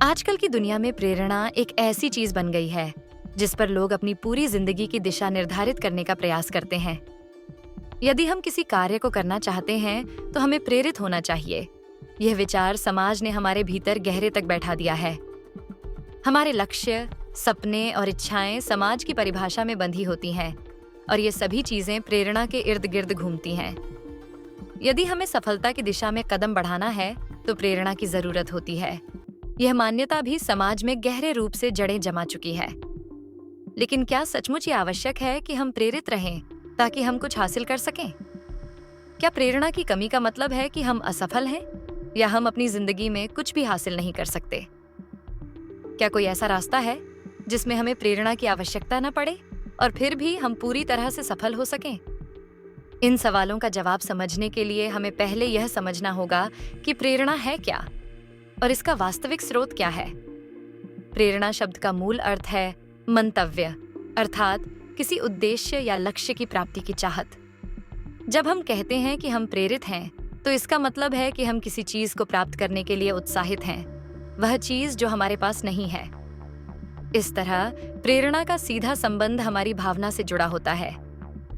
आजकल की दुनिया में प्रेरणा एक ऐसी चीज बन गई है जिस पर लोग अपनी पूरी जिंदगी की दिशा निर्धारित करने का प्रयास करते हैं। यदि हम किसी कार्य को करना चाहते हैं तो हमें प्रेरित होना चाहिए। यह विचार समाज ने हमारे भीतर गहरे तक बैठा दिया है। हमारे लक्ष्य, सपने और इच्छाएं समाज की परिभाषा में बंधी होती हैं और ये सभी चीजें प्रेरणा के इर्द गिर्द घूमती हैं। यदि हमें सफलता की दिशा में कदम बढ़ाना है तो प्रेरणा की जरूरत होती है। यह मान्यता भी समाज में गहरे रूप से जड़ें जमा चुकी है। लेकिन क्या सचमुच ये आवश्यक है कि हम प्रेरित रहें ताकि हम कुछ हासिल कर सकें? क्या प्रेरणा की कमी का मतलब है कि हम असफल हैं या हम अपनी जिंदगी में कुछ भी हासिल नहीं कर सकते? क्या कोई ऐसा रास्ता है जिसमें हमें प्रेरणा की आवश्यकता न पड़े और फिर भी हम पूरी तरह से सफल हो सकें? इन सवालों का जवाब समझने के लिए हमें पहले यह समझना होगा कि प्रेरणा है क्या और इसका वास्तविक स्रोत क्या है। प्रेरणा शब्द का मूल अर्थ है मंतव्य, अर्थात किसी उद्देश्य या लक्ष्य की प्राप्ति की चाहत। जब हम कहते हैं कि हम प्रेरित हैं, तो इसका मतलब है कि हम किसी चीज को प्राप्त करने के लिए उत्साहित हैं, वह चीज जो हमारे पास नहीं है। इस तरह प्रेरणा का सीधा संबंध हमारी भावना से जुड़ा होता है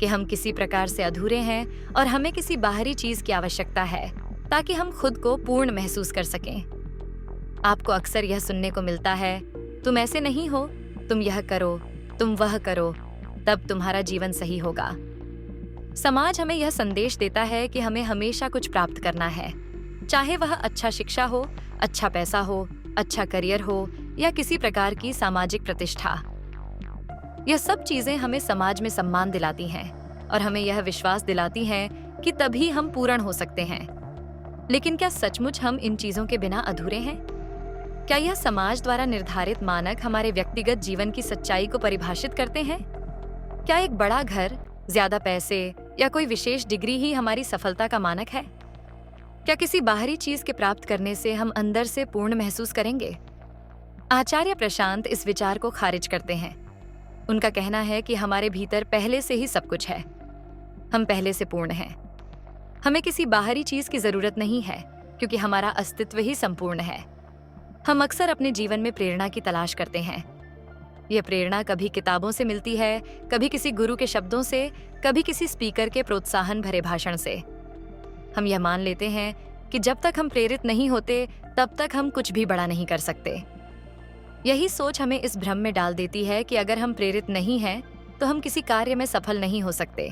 कि हम किसी प्रकार से अधूरे हैं और हमें किसी बाहरी चीज की आवश्यकता है ताकि हम खुद को पूर्ण महसूस कर सकें। आपको अक्सर यह सुनने को मिलता है, तुम ऐसे नहीं हो, तुम यह करो, तुम वह करो, तब तुम्हारा जीवन सही होगा। समाज हमें यह संदेश देता है कि हमें हमेशा कुछ प्राप्त करना है, चाहे वह अच्छा शिक्षा हो, अच्छा पैसा हो, अच्छा करियर हो या किसी प्रकार की सामाजिक प्रतिष्ठा। यह सब चीजें हमें समाज में सम्मान दिलाती हैं और हमें यह विश्वास दिलाती हैं कि तभी हम पूर्ण हो सकते हैं। लेकिन क्या सचमुच हम इन चीजों के बिना अधूरे हैं? क्या यह समाज द्वारा निर्धारित मानक हमारे व्यक्तिगत जीवन की सच्चाई को परिभाषित करते हैं? क्या एक बड़ा घर, ज्यादा पैसे या कोई विशेष डिग्री ही हमारी सफलता का मानक है? क्या किसी बाहरी चीज के प्राप्त करने से हम अंदर से पूर्ण महसूस करेंगे? आचार्य प्रशांत इस विचार को खारिज करते हैं। उनका कहना है कि हमारे भीतर पहले से ही सब कुछ है, हम पहले से पूर्ण हैं। हमें किसी बाहरी चीज की जरूरत नहीं है क्योंकि हमारा अस्तित्व ही संपूर्ण है। हम अक्सर अपने जीवन में प्रेरणा की तलाश करते हैं। यह प्रेरणा कभी किताबों से मिलती है, कभी किसी गुरु के शब्दों से, कभी किसी स्पीकर के प्रोत्साहन भरे भाषण से। हम यह मान लेते हैं कि जब तक हम प्रेरित नहीं होते तब तक हम कुछ भी बड़ा नहीं कर सकते। यही सोच हमें इस भ्रम में डाल देती है कि अगर हम प्रेरित नहीं हैं तो हम किसी कार्य में सफल नहीं हो सकते।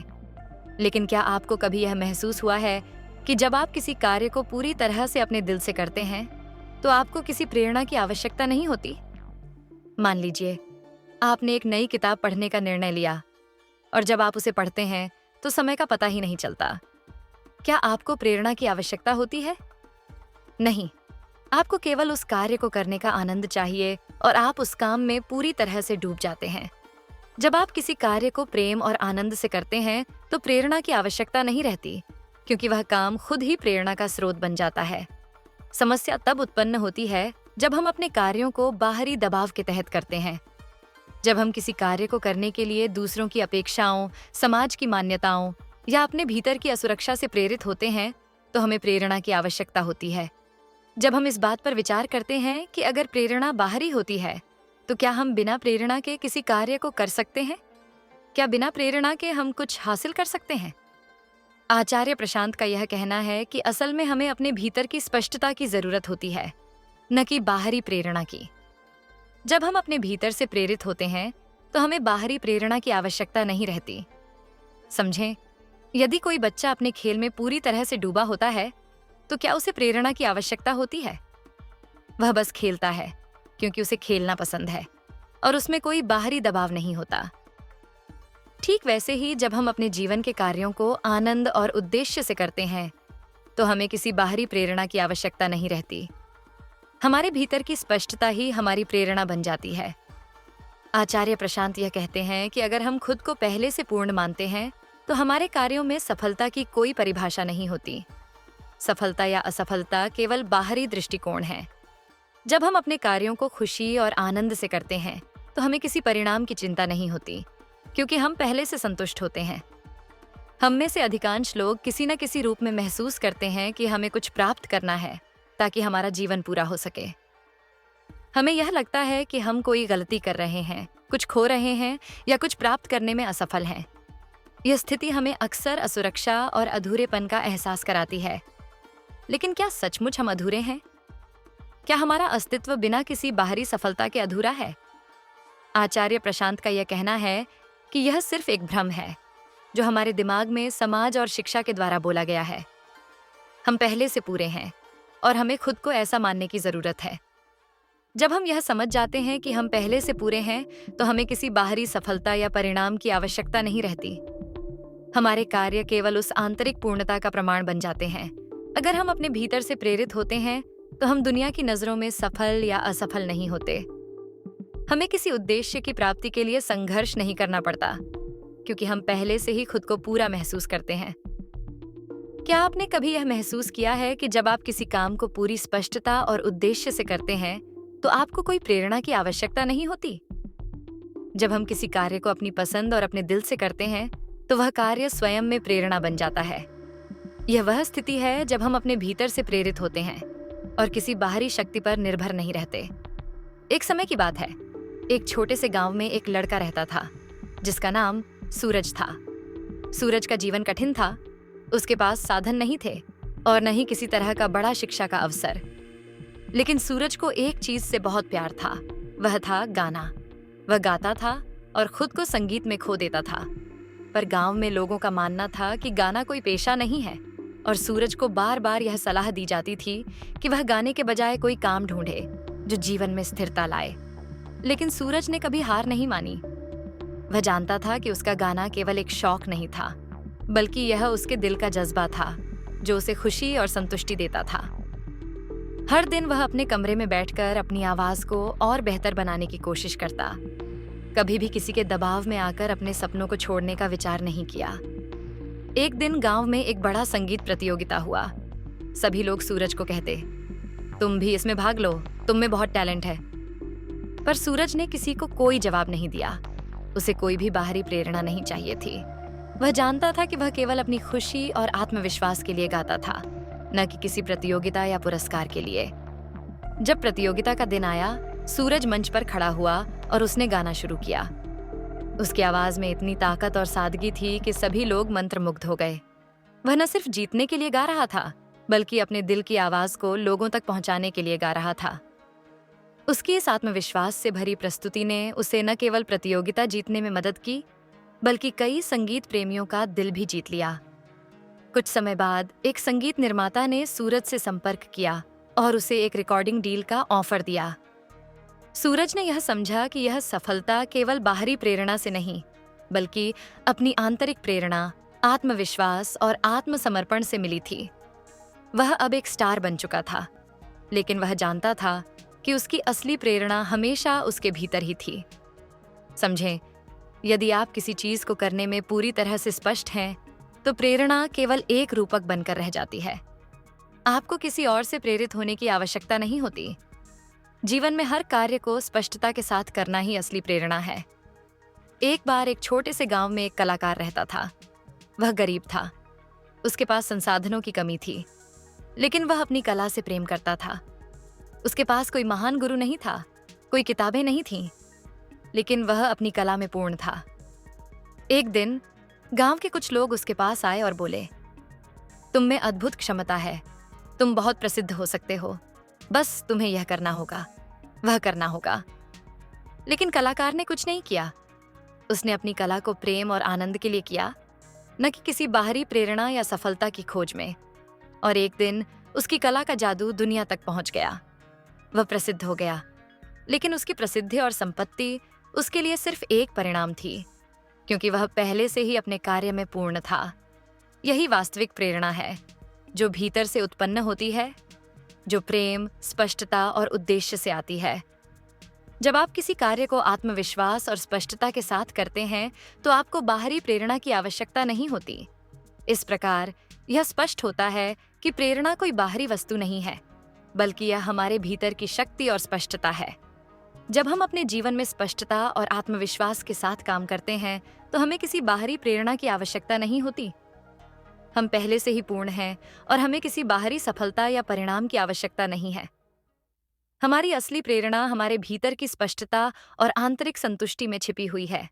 लेकिन क्या आपको कभी यह महसूस हुआ है कि जब आप किसी कार्य को पूरी तरह से अपने दिल से करते हैं तो आपको किसी प्रेरणा की आवश्यकता नहीं होती? मान लीजिए आपने एक नई किताब पढ़ने का निर्णय लिया और जब आप उसे पढ़ते हैं तो समय का पता ही नहीं चलता। क्या आपको प्रेरणा की आवश्यकता होती है? नहीं, आपको केवल उस कार्य को करने का आनंद चाहिए और आप उस काम में पूरी तरह से डूब जाते हैं। जब आप किसी कार्य को प्रेम और आनंद से करते हैं तो प्रेरणा की आवश्यकता नहीं रहती क्योंकि वह काम खुद ही प्रेरणा का स्रोत बन जाता है। समस्या तब उत्पन्न होती है जब हम अपने कार्यों को बाहरी दबाव के तहत करते हैं। जब हम किसी कार्य को करने के लिए दूसरों की अपेक्षाओं, समाज की मान्यताओं या अपने भीतर की असुरक्षा से प्रेरित होते हैं तो हमें प्रेरणा की आवश्यकता होती है। जब हम इस बात पर विचार करते हैं कि अगर प्रेरणा बाहरी होती है तो क्या हम बिना प्रेरणा के किसी कार्य को कर सकते हैं? क्या बिना प्रेरणा के हम कुछ हासिल कर सकते हैं? आचार्य प्रशांत का यह कहना है कि असल में हमें अपने भीतर की स्पष्टता की जरूरत होती है, न कि बाहरी प्रेरणा की। जब हम अपने भीतर से प्रेरित होते हैं तो हमें बाहरी प्रेरणा की आवश्यकता नहीं रहती। समझें, यदि कोई बच्चा अपने खेल में पूरी तरह से डूबा होता है तो क्या उसे प्रेरणा की आवश्यकता होती है? वह बस खेलता है क्योंकि उसे खेलना पसंद है और उसमें कोई बाहरी दबाव नहीं होता। ठीक वैसे ही जब हम अपने जीवन के कार्यों को आनंद और उद्देश्य से करते हैं तो हमें किसी बाहरी प्रेरणा की आवश्यकता नहीं रहती। हमारे भीतर की स्पष्टता ही हमारी प्रेरणा बन जाती है। आचार्य प्रशांत यह कहते हैं कि अगर हम खुद को पहले से पूर्ण मानते हैं तो हमारे कार्यों में सफलता की कोई परिभाषा नहीं होती। सफलता या असफलता केवल बाहरी दृष्टिकोण है। जब हम अपने कार्यों को खुशी और आनंद से करते हैं तो हमें किसी परिणाम की चिंता नहीं होती क्योंकि हम पहले से संतुष्ट होते हैं। हम में से अधिकांश लोग किसी न किसी रूप में महसूस करते हैं कि हमें कुछ प्राप्त करना है ताकि हमारा जीवन पूरा हो सके। हमें यह लगता है कि हम कोई गलती कर रहे हैं, कुछ खो रहे हैं या कुछ प्राप्त करने में असफल हैं। यह स्थिति हमें अक्सर असुरक्षा और अधूरेपन का एहसास कराती है। लेकिन क्या सचमुच हम अधूरे हैं? क्या हमारा अस्तित्व बिना किसी बाहरी सफलता के अधूरा है? आचार्य प्रशांत का यह कहना है कि यह सिर्फ एक भ्रम है जो हमारे दिमाग में समाज और शिक्षा के द्वारा बोला गया है। हम पहले से पूरे हैं और हमें खुद को ऐसा मानने की जरूरत है। जब हम यह समझ जाते हैं कि हम पहले से पूरे हैं, तो हमें किसी बाहरी सफलता या परिणाम की आवश्यकता नहीं रहती। हमारे कार्य केवल उस आंतरिक पूर्णता का प्रमाण बन जाते हैं। अगर हम अपने भीतर से प्रेरित होते हैं, तो हम दुनिया की नजरों में सफल या असफल नहीं होते। हमें किसी उद्देश्य की प्राप्ति के लिए संघर्ष नहीं करना पड़ता, क्योंकि हम पहले से ही खुद को पूरा महसूस करते हैं। क्या आपने कभी यह महसूस किया है कि जब आप किसी काम को पूरी स्पष्टता और उद्देश्य से करते हैं, तो आपको कोई प्रेरणा की आवश्यकता नहीं होती? जब हम किसी कार्य को अपनी पसंद और अपने दिल से करते हैं, तो वह कार्य स्वयं में प्रेरणा बन जाता है। यह वह स्थिति है जब हम अपने भीतर से प्रेरित होते हैं और किसी बाहरी शक्ति पर निर्भर नहीं रहते। एक समय की बात है, एक छोटे से गांव में एक लड़का रहता था जिसका नाम सूरज था। सूरज का जीवन कठिन था। उसके पास साधन नहीं थे और न ही किसी तरह का बड़ा शिक्षा का अवसर। लेकिन सूरज को एक चीज से बहुत प्यार था, वह था गाना। वह गाता था और खुद को संगीत में खो देता था। पर गांव में लोगों का मानना था कि गाना कोई पेशा नहीं है और सूरज को बार बार यह सलाह दी जाती थी कि वह गाने के बजाय कोई काम ढूंढे जो जीवन में स्थिरता लाए। लेकिन सूरज ने कभी हार नहीं मानी। वह जानता था कि उसका गाना केवल एक शौक नहीं था, बल्कि यह उसके दिल का जज्बा था जो उसे खुशी और संतुष्टि देता था। हर दिन वह अपने कमरे में बैठकर अपनी आवाज को और बेहतर बनाने की कोशिश करता। कभी भी किसी के दबाव में आकर अपने सपनों को छोड़ने का विचार नहीं किया। एक दिन गांव में एक बड़ा संगीत प्रतियोगिता हुआ। सभी लोग सूरज को कहते, तुम भी इसमें भाग लो, तुम में बहुत टैलेंट है। पर सूरज ने किसी को कोई जवाब नहीं दिया। उसे कोई भी बाहरी प्रेरणा नहीं चाहिए थी। वह जानता था कि वह केवल अपनी खुशी और आत्मविश्वास के लिए गाता था, न कि किसी प्रतियोगिता या पुरस्कार के लिए। जब प्रतियोगिता का दिन आया, सूरज मंच पर खड़ा हुआ और उसने गाना शुरू किया। उसकी आवाज में इतनी ताकत और सादगी थी कि सभी लोग मंत्रमुग्ध हो गए। वह न सिर्फ जीतने के लिए गा रहा था, बल्कि अपने दिल की आवाज को लोगों तक पहुंचाने के लिए गा रहा था। उसकी इस आत्मविश्वास से भरी प्रस्तुति ने उसे न केवल प्रतियोगिता जीतने में मदद की, बल्कि कई संगीत प्रेमियों का दिल भी जीत लिया। कुछ समय बाद एक संगीत निर्माता ने सूरज से संपर्क किया और उसे एक रिकॉर्डिंग डील का ऑफर दिया। सूरज ने यह समझा कि यह सफलता केवल बाहरी प्रेरणा से नहीं, बल्कि अपनी आंतरिक प्रेरणा, आत्मविश्वास और आत्मसमर्पण से मिली थी। वह अब एक स्टार बन चुका था, लेकिन वह जानता था कि उसकी असली प्रेरणा हमेशा उसके भीतर ही थी। समझें, यदि आप किसी चीज को करने में पूरी तरह से स्पष्ट हैं, तो प्रेरणा केवल एक रूपक बनकर रह जाती है। आपको किसी और से प्रेरित होने की आवश्यकता नहीं होती। जीवन में हर कार्य को स्पष्टता के साथ करना ही असली प्रेरणा है। एक बार एक छोटे से गांव में एक कलाकार रहता था। वह गरीब था। उसके पास संसाधनों की कमी थी, लेकिन वह अपनी कला से प्रेम करता था। उसके पास कोई महान गुरु नहीं था, कोई किताबें नहीं थीं, लेकिन वह अपनी कला में पूर्ण था। एक दिन गांव के कुछ लोग उसके पास आए और बोले, तुम में अद्भुत क्षमता है, तुम बहुत प्रसिद्ध हो सकते हो, बस तुम्हें यह करना होगा, वह करना होगा। लेकिन कलाकार ने कुछ नहीं किया। उसने अपनी कला को प्रेम और आनंद के लिए किया, न कि किसी बाहरी प्रेरणा या सफलता की खोज में। और एक दिन उसकी कला का जादू दुनिया तक पहुंच गया। वह प्रसिद्ध हो गया, लेकिन उसकी प्रसिद्धि और संपत्ति उसके लिए सिर्फ एक परिणाम थी, क्योंकि वह पहले से ही अपने कार्य में पूर्ण था। यही वास्तविक प्रेरणा है, जो भीतर से उत्पन्न होती है, जो प्रेम, स्पष्टता और उद्देश्य से आती है। जब आप किसी कार्य को आत्मविश्वास और स्पष्टता के साथ करते हैं, तो आपको बाहरी प्रेरणा की आवश्यकता नहीं होती। इस प्रकार यह स्पष्ट होता है कि प्रेरणा कोई बाहरी वस्तु नहीं है, बल्कि यह हमारे भीतर की शक्ति और स्पष्टता है। जब हम अपने जीवन में स्पष्टता और आत्मविश्वास के साथ काम करते हैं, तो हमें किसी बाहरी प्रेरणा की आवश्यकता नहीं होती। हम पहले से ही पूर्ण हैं और हमें किसी बाहरी सफलता या परिणाम की आवश्यकता नहीं है। हमारी असली प्रेरणा हमारे भीतर की स्पष्टता और आंतरिक संतुष्टि में छिपी हुई है।